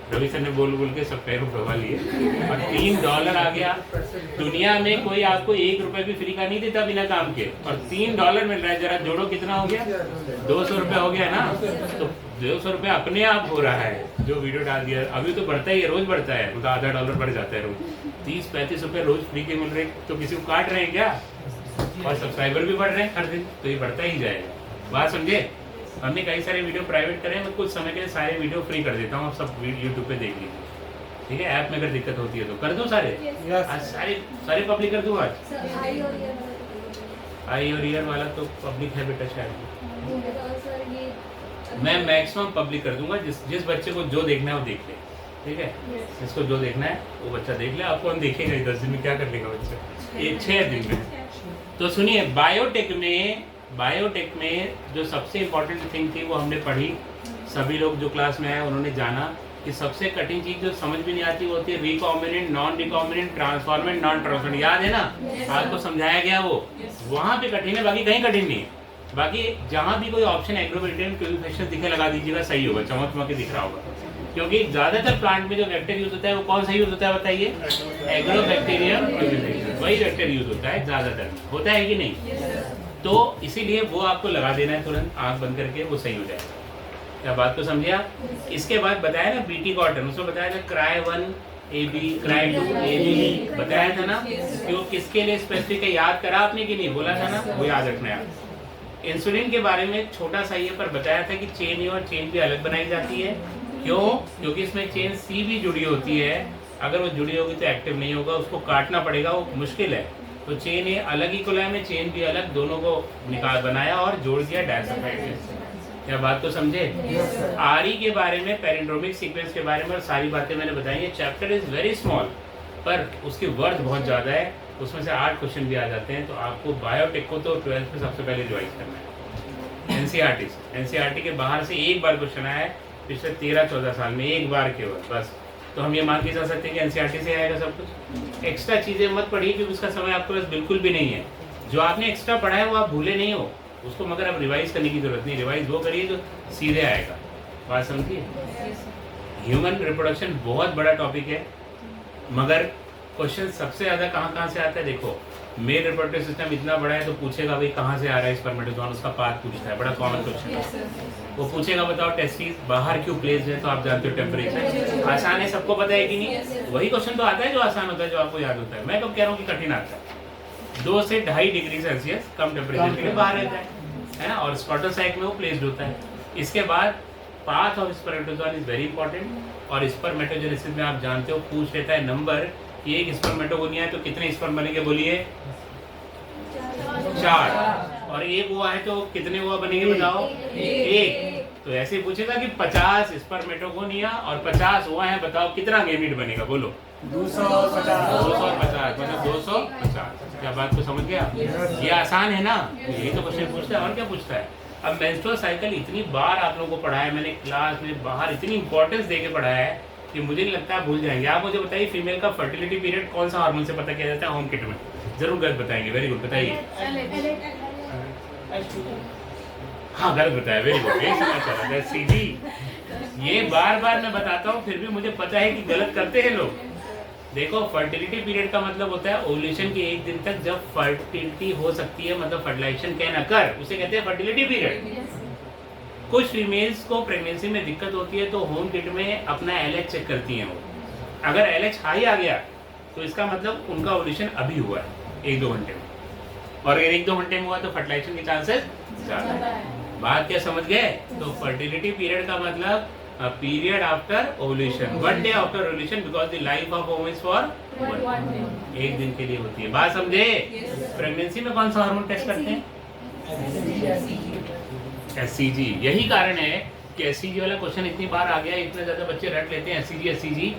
रवि सर ने बोल के सब्सक्राइबर बढ़वा लिए, और $3 आ गया। दुनिया में कोई आपको ₹1 भी फ्री का नहीं देता बिना काम के, और $3 मिल रहा है। जरा जोड़ो, कितना हो गया? 200 रुपये हो गया ना। तो 200 रुपये अपने आप हो रहा है, जो वीडियो डाल दिया। अभी तो बढ़ता ही है, रोज बढ़ता है, मतलब $0.5 बढ़ जाता है रोज। 30-35 रुपये रोज फ्री के मिल रहे, तो किसी को काट रहे हैं क्या? और सब्सक्राइबर भी बढ़ रहे हैं हर दिन, तो ये बढ़ता ही जाएगा। बात समझे? हमने कई सारे वीडियो प्राइवेट करे हैं, मैं कुछ समय के लिए सारे वीडियो फ्री कर देता हूँ, आप सब यूट्यूब पे देख लीजिए, ठीक है। ऐप में अगर दिक्कत होती है तो कर दो सारे। आज सारे पब्लिक कर दूँ आज। आई और ईयर वाला तो पब्लिक है बेटा शायद। मैं मैक्सिमम पब्लिक कर दूंगा, जिस बच्चे को जो देखना है वो देख ले, ठीक है। जिसको जो देखना है वो बच्चा देख ले। आपको हम देखेगा 10 दिन में, क्या कर लेगा बच्चा, ये 6 दिन में। तो सुनिए, बायोटेक में जो सबसे इम्पोर्टेंट थिंग थी वो हमने पढ़ी। सभी लोग जो क्लास में आए उन्होंने जाना कि सबसे कठिन चीज़ जो समझ में नहीं आती वो होती है recombinant, non recombinant, transformant, non transformant. याद है ना, आपको समझाया गया वो, वहाँ पे कठिन है, बाकी कहीं कठिन नहीं है। बाकी जहाँ भी कोई ऑप्शन एग्रोबैक्टीरियम क्यूबिफिकेशन दिखे लगा दीजिएगा, सही होगा, चमक के दिख रहा होगा। क्योंकि ज़्यादातर प्लांट में जो वेक्टर यूज होता है वो कौन सा यूज होता है बताइए? एग्रोबैक्टीरियम क्यूबिफिकेशन, वही वेक्टर यूज होता है ज़्यादातर, होता है कि नहीं? तो इसीलिए वो आपको लगा देना है तुरंत, आँख बंद करके, वो सही हो जाएगा। क्या बात को समझे आप? इसके बाद बताया ना बीटी कॉटन, उसमें बताया था क्राई 1 AB, क्राई 2 AB बताया था ना। क्यों, किसके लिए स्पेसिफिक है, याद करा आपने कि नहीं? बोला था ना, वो याद रखना है आप। इंसुलिन के बारे में छोटा सा ये पर बताया था कि चेन ए और चेन बी अलग बनाई जाती है। क्यों? क्योंकि इसमें चेन सी भी जुड़ी होती है। अगर वो जुड़ी होगी तो एक्टिव नहीं होगा, उसको काटना पड़ेगा, वो मुश्किल है। तो चेन ए अलग ही कोलम में, चेन बी अलग, दोनों को निकाल बनाया और जोड़ दिया डाइसल्फाइड से। क्या बात को समझे? आरई के बारे में, पैरेंड्रोमिक सीक्वेंस के बारे में और सारी बातें मैंने बताई है। चैप्टर इज वेरी स्मॉल, पर उसकी वर्थ बहुत ज़्यादा है। उसमें से 8 क्वेश्चन भी आ जाते हैं। तो आपको बायोटेक को तो 12th में सबसे पहले रिवाइज करना है। एनसीईआरटी के बाहर से एक बार क्वेश्चन आया है पिछले 13-14 साल में, एक बार केवल, बस। तो हम ये मान के जा सकते हैं कि एनसीईआरटी से आएगा सब कुछ। एक्स्ट्रा चीज़ें मत पढ़िए, क्योंकि उसका समय आपके पास बिल्कुल भी नहीं है। जो आपने एक्स्ट्रा पढ़ा है वो आप भूले नहीं हो, उसको मगर अब रिवाइज करने की जरूरत नहीं। रिवाइज वो करिए जो सीधे आएगा। बात समझिए? ह्यूमन रिप्रोडक्शन बहुत बड़ा टॉपिक है, मगर क्वेश्चन सबसे ज़्यादा कहाँ से आता है? देखो, मेल रिप्रोडक्टिव सिस्टम इतना बड़ा है तो पूछेगा भाई कहाँ से आ रहा है स्पर्मेटोजोन, उसका पाथ पूछता है, बड़ा कॉमन क्वेश्चन है। वो पूछेगा बताओ टेस्टिस बाहर क्यों प्लेस्ड है, तो आप जानते हो टेम्परेचर। आसान है, सबको पता है कि नहीं? वही क्वेश्चन तो आता है जो आसान होता है, जो आपको याद होता है। मैं कब कह रहा हूँ कि कठिन आता है? 2 से 2.5 डिग्री सेल्सियस कम टेम्परेचर के लिए बाहर रहता है ना, और स्पर्मेटोसाइट में वो प्लेस्ड होता है। इसके बाद path of spermatozoon is very important. और स्पर्मेटोजेनेसिस में आप जानते हो पूछ लेता है नंबर कि एक स्पर्मेटोगोनिया है तो कितने स्पर्म बनेंगे, बोलिए? 4। और एक हुआ है तो कितने हुआ बनेंगे बताओ? 1। तो ऐसे पूछेगा कि 50 स्पर्मेटोगोनिया और 50 हुआ है, बताओ कितना गेमीट बनेगा, बोलो? 250, मतलब 250। क्या बात को समझ गया? ये आसान है ना, यही तो क्वेश्चन पूछता है, और क्या पूछता है? अब मेंस्ट्रुअल साइकिल इतनी बार आप लोगों को पढ़ाया मैंने क्लास में, बाहर इतनी इंपॉर्टेंस देके पढ़ाया है कि मुझे नहीं लगता आप भूल जाएंगे। आप मुझे बताइए फीमेल का फर्टिलिटी पीरियड कौन सा हार्मोन से पता किया जाता है होम किट में? जरूर गलत बताएंगे। वेरी गुड, बताइए। हाँ गलत बताया, वेरी गुड, यही समझ चला था। सीधी ये बार बार मैं बताता हूँ फिर भी मुझे पता है कि गलत करते हैं लोग। देखो फर्टिलिटी पीरियड का मतलब होता है ओव्यूलेशन के एक दिन तक जब फर्टिलिटी हो सकती है, मतलब फर्टिलाइजेशन कैन अकर, उसे कहते हैं फर्टिलिटी पीरियड। कुछ फीमेल्स को प्रेगनेंसी में दिक्कत होती है तो होम किट में अपना LH चेक करती हैं वो। अगर LH हाई आ गया तो इसका मतलब उनका ओव्यूलेशन अभी हुआ है 1-2 घंटे में, और अगर 1-2 घंटे में हुआ तो फर्टिलाइजेशन के चांसेस ज़्यादा है। बात क्या समझ गए? तो फर्टिलिटी पीरियड का मतलब period after ovulation, 1 day after ovulation, because the life of woman is for 1 day, 1 दिन के लिए होती है। बात समझे? प्रेगनेंसी में कौन सा हार्मोन टेस्ट करते हैं? SCG। यही कारण है कि SCG वाला क्वेश्चन इतनी बार आ गया, इतने ज्यादा बच्चे रट लेते हैं SCG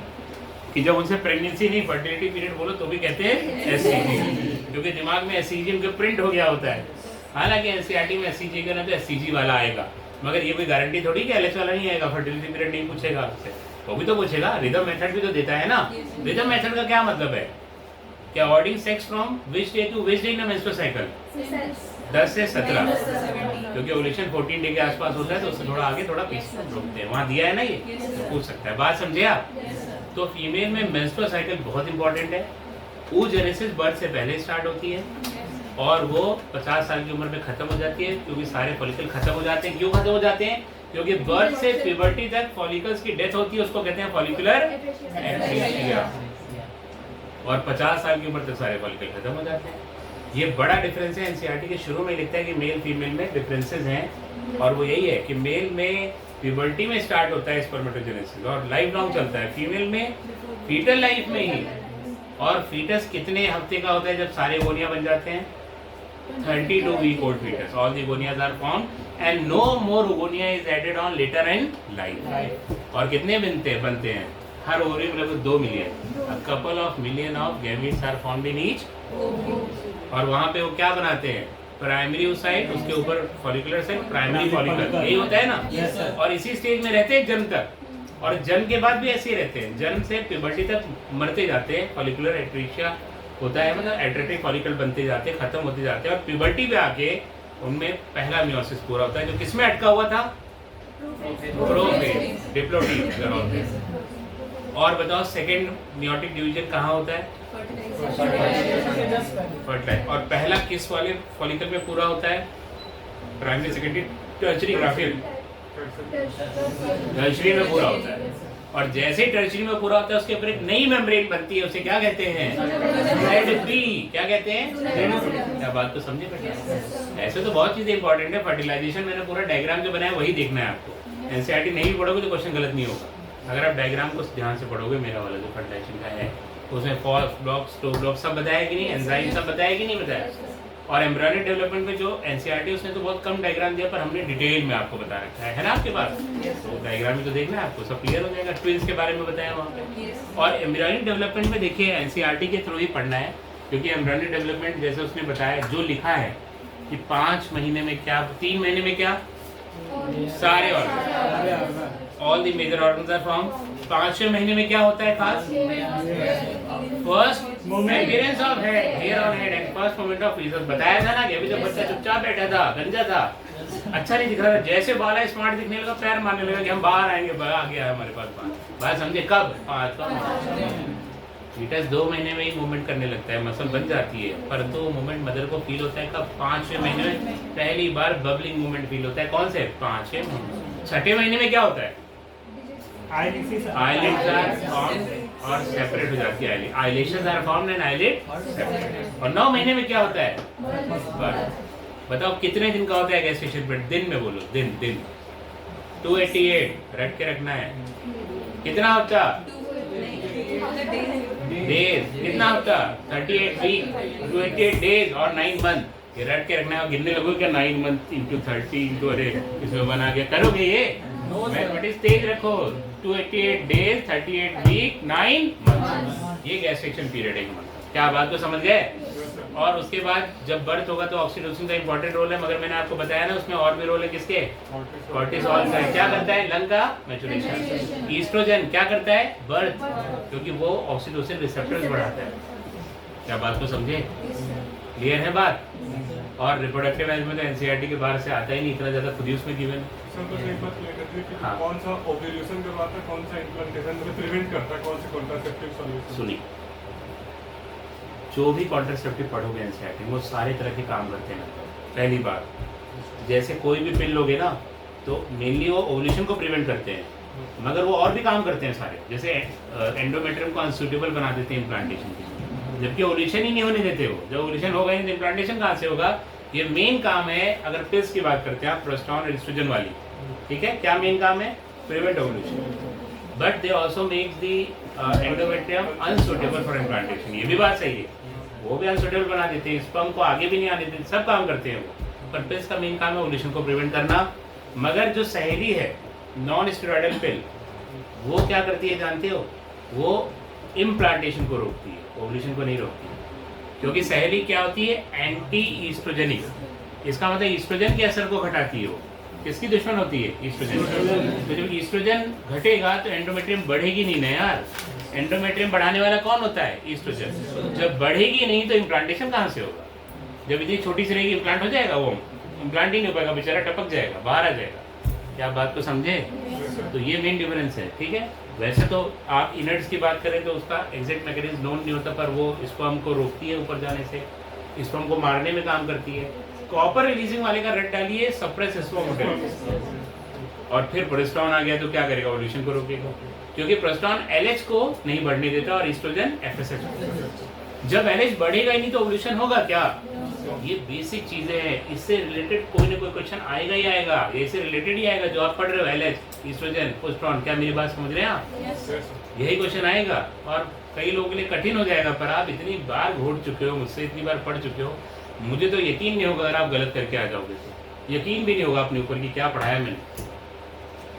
कि जब उनसे प्रेगनेंसी नहीं फर्टिलिटी पीरियड बोलो तो भी कहते हैं SCG, क्योंकि दिमाग में SCG उनके प्रिंट हो गया होता है। हालांकि NCERT में SCG का ना तो SCG वाला आएगा, मगर ये कोई गारंटी थोड़ी कि LH वाला नहीं आएगा, फर्टिलिटी पीरियड नहीं पूछेगा आपसे। वो भी तो पूछेगा, रिदम मेथड भी तो देता है ना। रिदम मेथड का क्या मतलब है? कि avoiding sex from which day to which day in menstrual cycle? 10 से 17, क्योंकि ओव्यूलेशन 14 डे के आसपास होता है तो उससे थोड़ा आगे थोड़ा पीछे रोकते हैं। वहाँ दिया है ना ये, तो पूछ सकता है। बात समझे आप? तो फीमेल में मेंस्ट्रुअल साइकिल बहुत इंपॉर्टेंट है। oogenesis बर्थ से पहले स्टार्ट होती है और वो 50 साल की उम्र में खत्म हो जाती है, क्योंकि सारे फॉलिकल खत्म हो जाते हैं। क्यों खत्म हो जाते हैं? क्योंकि बर्थ से प्यूबर्टी तक फॉलिकल्स की डेथ होती है, उसको कहते हैं फॉलिकुलर एट्रेसिया, और 50 साल की उम्र तक सारे फॉलिकल खत्म हो जाते हैं। ये बड़ा डिफरेंस है। NCERT के शुरू में लिखता है कि मेल फीमेल में डिफरेंसेस हैं, और वो यही है कि मेल में प्यूबर्टी में स्टार्ट होता है स्पर्मेटोजेनेसिस और लाइफ लॉन्ग चलता है। फीमेल में फीटल लाइफ में ही। और फीटस कितने हफ्ते का होता है जब सारे गोनिया बन जाते हैं? 32 week old foetus. All the gonias are formed and no more gonia is added on later in life. और कितने बनते हैं? हर ओवरी में लगभग 2 million, a couple of million of gametes are formed in each. और वहाँ पे वो क्या बनाते हैं? प्राइमरी ओसाइट, उसके ऊपर फॉलिकुलर सेल, प्राइमरी फॉलिकल, यही होता है ना। और इसी स्टेज में रहते हैं जन्म तक, और जन्म के बाद भी ऐसे ही रहते हैं। जन्म से प्यूबर्टी तक मरते जाते हैं, फॉलिकुलर एट्रेसिया होता है, मतलब एट्रेटिक फॉलिकल बनते जाते हैं, खत्म होते जाते हैं, और प्यूबर्टी पे आके उनमें पहला मियोसिस पूरा होता है, जो किसमें अटका हुआ था? Prophase, diploid. और बताओ सेकंड मियोटिक डिवीजन कहाँ होता है? फर्टिलाइज। और पहला किस वाले फॉलिकल में पूरा होता है? Primary, secondary, tertiary, Graafian. Tertiary में पूरा होता है, और जैसे ही टर्शियरी में पूरा होता है उसके ऊपर एक नई मेम्ब्रेन बनती है, उसे क्या कहते हैं? ZP। क्या कहते हैं? क्या बात तो समझे बेटा? ऐसे तो बहुत चीजें इंपॉर्टेंट है। फर्टिलाइजेशन मैंने पूरा डायग्राम जो बनाया वही देखना है आपको। NCERT नहीं भी पढ़ोगे तो क्वेश्चन गलत नहीं होगा। अगर आप डायग्राम को ध्यान से पढ़ोगे, मेरा वाला जो फर्टिलाइजेशन का है उसमें फॉल्स ब्लॉक, स्टोक ब्लॉक सब बताया कि नहीं, एंजाइम सब बताया कि नहीं बताया। और एम्ब्रियोनिक डेवलपमेंट में जो NCERT उसने तो बहुत कम डायग्राम दिया, पर हमने डिटेल में आपको बता रखा है ना आपके पास। तो डायग्राम में तो देखना है आपको, सब क्लियर हो जाएगा। ट्विंस के बारे में बताया वहाँ पे। और एम्ब्रियोनिक डेवलपमेंट में देखिए NCERT के थ्रू ही पढ़ना है, क्योंकि एम्ब्रियोनिक डेवलपमेंट जैसे उसने बताया, जो लिखा है कि 5 महीने में क्या, 3 महीने में क्या, सारे organ, all the major organs are form. 5वें महीने में क्या होता है खास? First appearance of head, hair on head and first moment of region. बताया था ना कि अभी जब बच्चा चुपचाप बैठा था, गंजा था, अच्छा नहीं दिख रहा था, जैसे बाल है स्मार्ट दिखने लगा, पैर मारने लगा कि हम बाहर आएंगे, आ गया हमारे पास बाल। बात समझे? कब? 5वां। फीटस 2 महीने में ही मूवमेंट करने लगता है, मसल बन जाती है, परंतु मूवमेंट मदर को फील होता है कब? 5वें महीने में पहली बार बबलिंग मूवमेंट फील होता है। कौन से? 5वें महीने। 6ठे महीने में क्या होता है? आईलिड्स आर फॉर्म्ड और सेपरेट हो जाती है। Eyelashes are formed and eyelid separate. और 9 महीने में क्या होता है? बर्थ। बताओ कितने दिन का होता है गेस्टेशन पीरियड? दिन में बोलो, दिन। 288 रट के रखना है। कितना हफ्ता? डेज। कितना हफ्ता? 38 वीक, 288 डेज और 9 मंथ। ये रट के रखना है। गिनने लगोगे क्या? 9 मंथ इंटू 30 इंटू, अरे इसमें बना के करोगे ये? मैथमेटिक्स तेज रखो। 288 डेज, 38 वीक, 9 मंथ। ये गेस्टेशन पीरियड है। क्या बात को समझ गए? और उसके बाद जब बर्थ होगा तो ऑक्सीटोसिन का इंपॉर्टेंट रोल है, मगर मैंने आपको बताया ना उसमें और भी रोल है किसके, कॉर्टिसोल का। क्या करता है, लंग का मैचुरेशन। ईस्ट्रोजन क्या करता है, बर्थ, क्योंकि वो ऑक्सीटोसिन रिसेप्टर्स बढ़ाता है। क्या बात को समझे, क्लियर है बात। और रिप्रोडक्टिव हेल्थ में तो एनसीईआरटी के बाहर से आता ही नहीं, इतना ज्यादा खुद ही उसमें गिवन। सर तो एक बात क्लियर करती है कि हाँ। कौन सा ओव्यूलेशन करवाता है, कौन सा इम्प्लांटेशन में प्रिवेंट करता है, कौन से कॉन्ट्रासेप्टिव सॉल्यूशन। सुनिए, जो भी कॉन्ट्रासेप्टिव पढ़ोगे एनसीईआरटी वो सारे तरह के काम करते हैं। पहली बात, जैसे कोई भी पिल लोगे ना तो मेनली वो ओवुलेशन को प्रिवेंट करते हैं, मगर वो और भी काम करते हैं सारे। जैसे एंडोमेट्रियम को अनसूटेबल बना देते हैं इम्प्लांटेशन के लिए, जबकि ओवुलेशन ही नहीं होने देते वो। जब ओवुलेशन होगा ही नहीं तो इम्प्लांटेशन कहाँ से होगा। ये मेन काम है। अगर पिल्स की बात करते हैं आप, प्रोस्टोन और एस्ट्रोजन वाली, ठीक है, क्या मेन काम है, prevent ovulation. But they also makes the endometrium unsuitable for implantation. ये भी बात सही है, वो भी अनसूटेबल बना देते हैं, स्पर्म को आगे भी नहीं आने देते, सब काम करते हैं वो। पर पिल्स का मेन काम है ओवुलेशन को प्रिवेंट करना। मगर जो सहेली है नॉन स्टेरॉयडल पिल, वो क्या करती है जानते हो, वो इम्प्लांटेशन को रोकती है, ओवुलेशन को नहीं रोकती। क्योंकि सहेली क्या होती है, एंटी ईस्ट्रोजेनिक। इसका मतलब ईस्ट्रोजन के असर को घटाती है। वो किसकी दुश्मन होती है, ईस्ट्रोजन। तो जब ईस्ट्रोजन घटेगा तो एंडोमेट्रियम बढ़ेगी नहीं ना यार। एंडोमेट्रियम बढ़ाने वाला कौन होता है, ईस्ट्रोजन। जब बढ़ेगी नहीं तो इम्प्लांटेशन कहाँ से होगा। जब इतनी छोटी सी रहेगी इम्प्लांट हो जाएगा, वो इम्प्लांट ही नहीं हो पाएगा, बेचारा टपक जाएगा, बाहर आ जाएगा। क्या बात को समझे। तो ये मेन डिफरेंस है, ठीक है। वैसे तो आप इनर्ट्स की बात करें तो उसका एग्जैक्ट मैकेनिज्म नोन नहीं होता, पर वो स्पर्म को रोकती है ऊपर जाने से, स्पर्म को मारने में काम करती है। कॉपर रिलीजिंग वाले का रट डालिए, सप्रेस स्पर्म होता। और फिर प्रोस्टोन आ गया तो क्या करेगा, ओवुलेशन को रोकेगा, क्योंकि प्रोस्टोन एलएच को नहीं बढ़ने देता और एस्ट्रोजन एफएसएच। जब एलएच बढ़ेगा ही नहीं तो ओवुलेशन होगा क्या। ये बेसिक चीजें हैं, इससे रिलेटेड कोई ना कोई क्वेश्चन आएगा ही आएगा, इससे रिलेटेड ही आएगा जो आप पढ़ रहे हो, एलएच, एस्ट्रोजन, प्रोस्टोन। क्या मेरी बात समझ रहे हैं आप, यही क्वेश्चन आएगा। और कई लोगों के लिए कठिन हो जाएगा, पर आप इतनी बार घोट चुके हो, मुझसे इतनी बार पढ़ चुके हो, मुझे तो यकीन नहीं होगा अगर आप गलत करके आ जाओगे तो। यकीन भी नहीं होगा अपने ऊपर कि क्या पढ़ाया मैंने।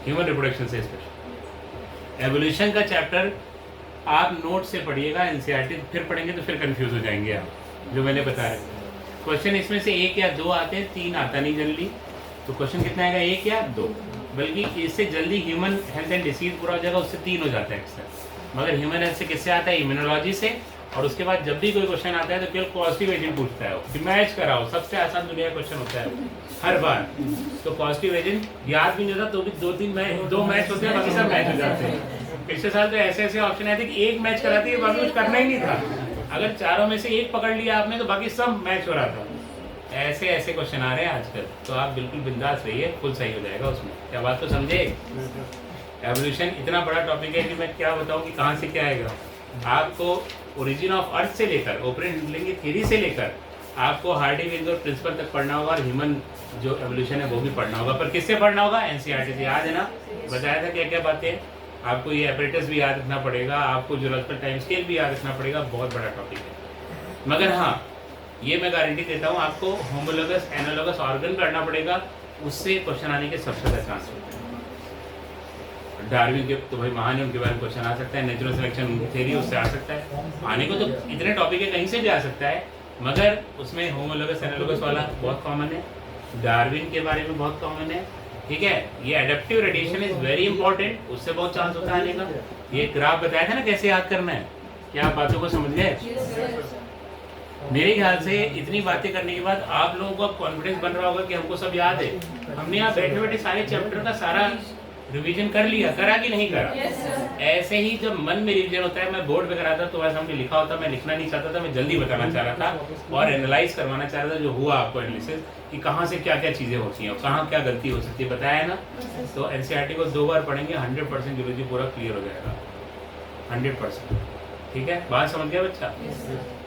ह्यूमन रिप्रोडक्शन से स्पेशल एवोल्यूशन का चैप्टर आप नोट से पढ़िएगा, एनसीईआरटी फिर पढ़ेंगे तो फिर कंफ्यूज हो जाएंगे आप, जो मैंने बताया। क्वेश्चन इसमें से 1 या 2 आते हैं, 3 आता नहीं जल्दी। तो क्वेश्चन कितना आएगा, 1 या 2, बल्कि इससे जल्दी ह्यूमन हेल्थ एंड डिसीज पूरा हो जाएगा, उससे 3 हो जाता है अक्सर। मगर ह्यूमन हेल्थ से किससे आता है, इम्यूनोलॉजी से। और उसके बाद जब भी कोई क्वेश्चन आता है तो केवल पॉजिटिव एजेंट पूछता है, वो मैच कराओ, सबसे आसान दुनिया का क्वेश्चन होता है हर बार। तो पॉजिटिव एजेंट याद भी नहीं होता तो भी 2 मैच होते हैं, बाकी सब मैच हो जाते हैं। पिछले साल तो ऐसे ऑप्शन आए थे कि 1 मैच कराती है, बाकी कुछ करना ही नहीं था। अगर चारों में से 1 पकड़ लिया आपने तो बाकी सब मैच हो रहा था। ऐसे क्वेश्चन आ रहे हैं आजकल, तो आप बिल्कुल बिंदास रहिए, फुल सही हो जाएगा उसमें। क्या बात तो समझे। एवोल्यूशन इतना बड़ा टॉपिक है कि मैं क्या बताऊं कि कहाँ से क्या आएगा। आपको ओरिजिन ऑफ अर्थ से लेकर ओपरेंट लिंग थ्योरी से लेकर आपको हार्डी विंग और प्रिंसिपल तक पढ़ना होगा, और ह्यूमन जो एवोल्यूशन है वो भी पढ़ना होगा। पर किससे पढ़ना होगा, एनसीईआरटी से। याद है ना, बताया था क्या क्या बातें। आपको ये एपरेटस भी याद रखना पड़ेगा, आपको ज्योलॉजिकल टाइम स्केल भी याद रखना पड़ेगा। बहुत बड़ा टॉपिक है, मगर हाँ ये मैं गारंटी देता हूँ आपको होमोलोगस एनालोगस ऑर्गन करना पड़ेगा, उससे क्वेश्चन आने के सबसे ज़्यादा चांस होते हैं। डार्विन के तो भाई महान है, उनके बारे में क्वेश्चन आ सकता है। नेचुरल सिलेक्शन थ्योरी उससे आ सकता है, आने को तो इतने टॉपिक है कहीं से भी आ सकता है, मगर उसमें होमोलोगस एनालोगस वाला बहुत कॉमन है। डार्विन के बारे में बहुत कॉमन है, ठीक है। ये adaptive radiation is very important, उससे बहुत चांस होता है आने का। ये ग्राफ बताया था ना कैसे याद करना है, क्या आप बातों को समझ गए। मेरे ख्याल से इतनी बातें करने के बाद आप लोगों को अब कॉन्फिडेंस बन रहा होगा कि हमको सब याद है। हमने यहाँ बैठे बैठे सारे चैप्टर का सारा रिवीजन कर लिया, करा कि नहीं करा। ऐसे ही जब मन में रिवीजन होता है, मैं बोर्ड पे कराता तो वैसे हमने लिखा होता, मैं लिखना नहीं चाहता था, मैं जल्दी बताना चाह रहा था और एनालाइज करवाना चाह रहा था जो हुआ आपको एनालिसिस, कि कहाँ से क्या क्या चीज़ें होती हैं और कहाँ क्या गलती हो सकती है, बताया है ना। तो एनसीईआरटी को 2 बार पढ़ेंगे, 100% जियोलॉजी पूरा क्लियर हो जाएगा, 100%। ठीक है, बात समझ गया बच्चा।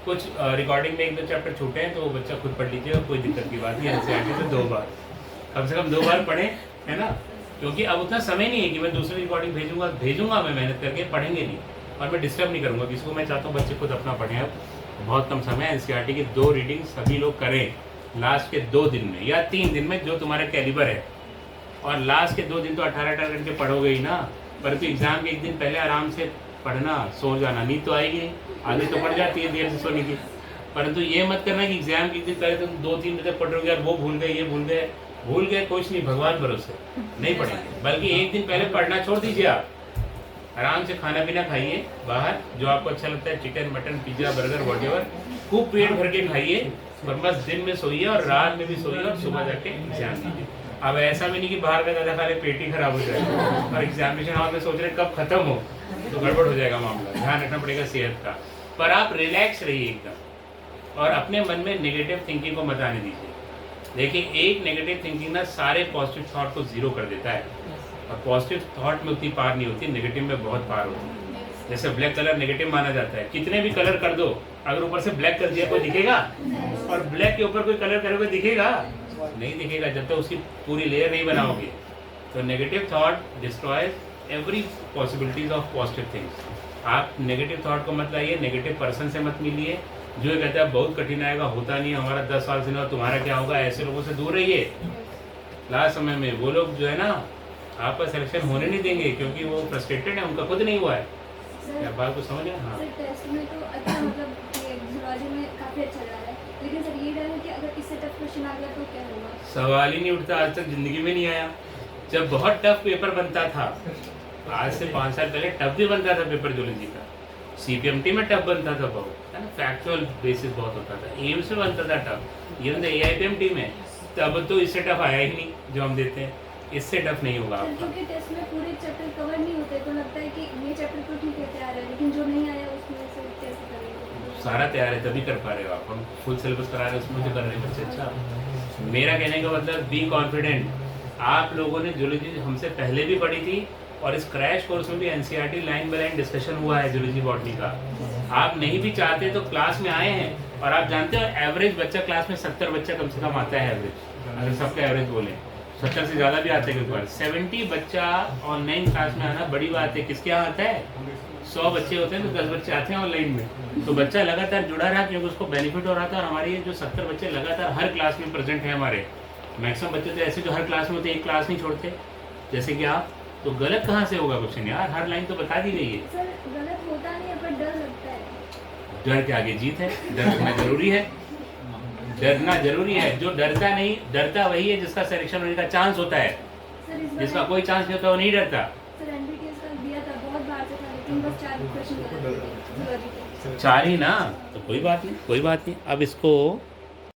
कुछ रिकॉर्डिंग में 1-2 चैप्टर छूटे हैं तो वो बच्चा खुद पढ़ लीजिएगा, कोई दिक्कत की बात नहीं। एनसीईआरटी से 2 बार, कम से कम 2 बार पढ़ें, है ना, क्योंकि अब उतना समय नहीं है कि मैं दूसरी रिकॉर्डिंग भेजूंगा मैं मेहनत करके, पढ़ेंगे नहीं और मैं डिस्टर्ब नहीं करूँगा किसी को। मैं चाहता हूँ बच्चे खुद अपना पढ़ें। अब बहुत कम समय है, एनसीईआरटी की 2 रीडिंग सभी लोग करें लास्ट के 2 दिन में या 3 दिन में, जो तुम्हारा कैलिबर है। और लास्ट के 2 दिन तो 18 घंटे पढ़ोगे ही ना, परंतु एग्जाम के 1 दिन पहले आराम से पढ़ना, सो जाना, नींद तो आएगी, आदत तो पड़ जाती है देर से सोने की, परंतु ये मत करना कि एग्जाम के दिन पहले तुम 2-3 बजे पढ़ रहे हो, यार वो भूल गए, ये भूल गए कुछ नहीं, भगवान भरोसे नहीं पढ़ेंगे। बल्कि एक दिन पहले पढ़ना छोड़ दीजिए, आप आराम से खाना पीना खाइए बाहर, जो आपको अच्छा लगता है, chicken mutton pizza burger whatever, खूब पेट भर के खाइए, और बस दिन में सोइए और रात में भी सोइए और सुबह जाके एग्जाम दीजिए। अब ऐसा भी नहीं कि बाहर का ज़्यादा खा ले पेट ही खराब हो जाएगा और एग्जामिनेशन हॉल में सोच रहे कब खत्म हो, तो गड़बड़ हो जाएगा मामला। ध्यान रखना पड़ेगा सेहत का। पर आप रिलैक्स रहिए एकदम और अपने मन में नेगेटिव थिंकिंग को मत आने दीजिए। देखिए, एक नेगेटिव थिंकिंग ना सारे पॉजिटिव थॉट को जीरो कर देता है, और पॉजिटिव थॉट में उतनी पार नहीं होती, नेगेटिव में बहुत पार होती है। जैसे ब्लैक कलर नेगेटिव माना जाता है, कितने भी कलर कर दो, अगर ऊपर से ब्लैक कर दिया कोई दिखेगा? और ब्लैक के ऊपर कोई कलर करोगे दिखेगा? नहीं दिखेगा, जब तक उसकी पूरी लेयर नहीं बनाओगे। तो negative thought destroys every possibilities of positive things. आप नेगेटिव थॉट को मत लाइए, नेगेटिव पर्सन से मत मिलिए, जो ये कहता है बहुत कठिन आएगा, होता नहीं, हमारा 10 साल से ना, तुम्हारा क्या होगा, ऐसे लोगों से दूर रहिए। लास्ट समय में वो लोग जो है ना आपका सिलेक्शन होने नहीं देंगे, क्योंकि वो फ्रस्ट्रेटेड है, उनका खुद नहीं हुआ है। क्या बात को समझ रहे हैं? हाँ सर, टेस्ट में तो अच्छा, मतलब ये जूलॉजी में काफ़ी अच्छा जा रहा है, लेकिन सर ये डर है कि अगर इससे टफ क्वेश्चन आ गया तो क्या होगा? सवाल ही नहीं उठता, आज तक जिंदगी में नहीं आया। जब बहुत टफ पेपर बनता था, आज से 5 साल पहले टफ भी बनता था पेपर जूलॉजी का, CPMT में टफ बनता था बहुत, है ना, फैक्चुअल बेसिस बहुत होता था, एम्स में बनता था टफ, इवन AIPMT में। तब तो इससे टफ आया ही नहीं जो हम देते हैं, इससे टफ नहीं होगा सर, आपका। क्योंकि टेस्ट में पूरे चैप्टर कवर नहीं होते, तो लगता है कि ये चैप्टर तो ठीक है तैयार है, लेकिन जो नहीं आया उसमें से कैसे करेंगे? सारा तैयार है तभी कर पा रहे हो आप, हम फुल सिलेबस करा रहे हैं, उसमें जो कर रहे हैं बच्चे। अच्छा, मेरा कहने का मतलब बी कॉन्फिडेंट। आप लोगों ने जूलॉजी हमसे पहले भी पढ़ी थी, और इस क्रैश कोर्स में भी NCERT line by line discussion हुआ है जूलॉजी बॉटनी का। आप नहीं भी चाहते तो क्लास में आए हैं, और आप जानते हो एवरेज बच्चा क्लास में 70 बच्चा कम से कम आता है एवरेज, अगर सबका एवरेज बोले 70 से ज़्यादा भी आते हैं, कई 70 बच्चा ऑनलाइन क्लास में आना बड़ी बात है। किसके यहाँ आता है? 100 बच्चे होते हैं तो 10 बच्चे आते हैं ऑनलाइन में, तो बच्चा लगातार जुड़ा रहा, क्योंकि उसको बेनिफिट हो रहा था। और हमारे ये जो 70 बच्चे लगातार हर क्लास में प्रेजेंट हैं, हमारे मैक्सिमम बच्चे तो ऐसे जो हर क्लास में होते, एक क्लास नहीं छोड़ते, जैसे कि आप। तो गलत कहाँ से होगा क्वेश्चन यार, हर लाइन तो बता दी गई है। सर, गलत होता नहीं है, पर डर लगता है। डर के आगे जीत है, डर होना जरूरी है, डरना जरूरी है। जो डरता नहीं, डरता वही है जिसका सिलेक्शन होने का चांस होता है, सर, इस जिसका बार कोई चांस नहीं होता वो नहीं डरता। सर NBTS का दिया था, बहुत बार से था, लेकिन बस 4 क्वेश्चन गलत थे जूलॉजी के। 4 ही ना, तो कोई बात नहीं, कोई बात नहीं। अब इसको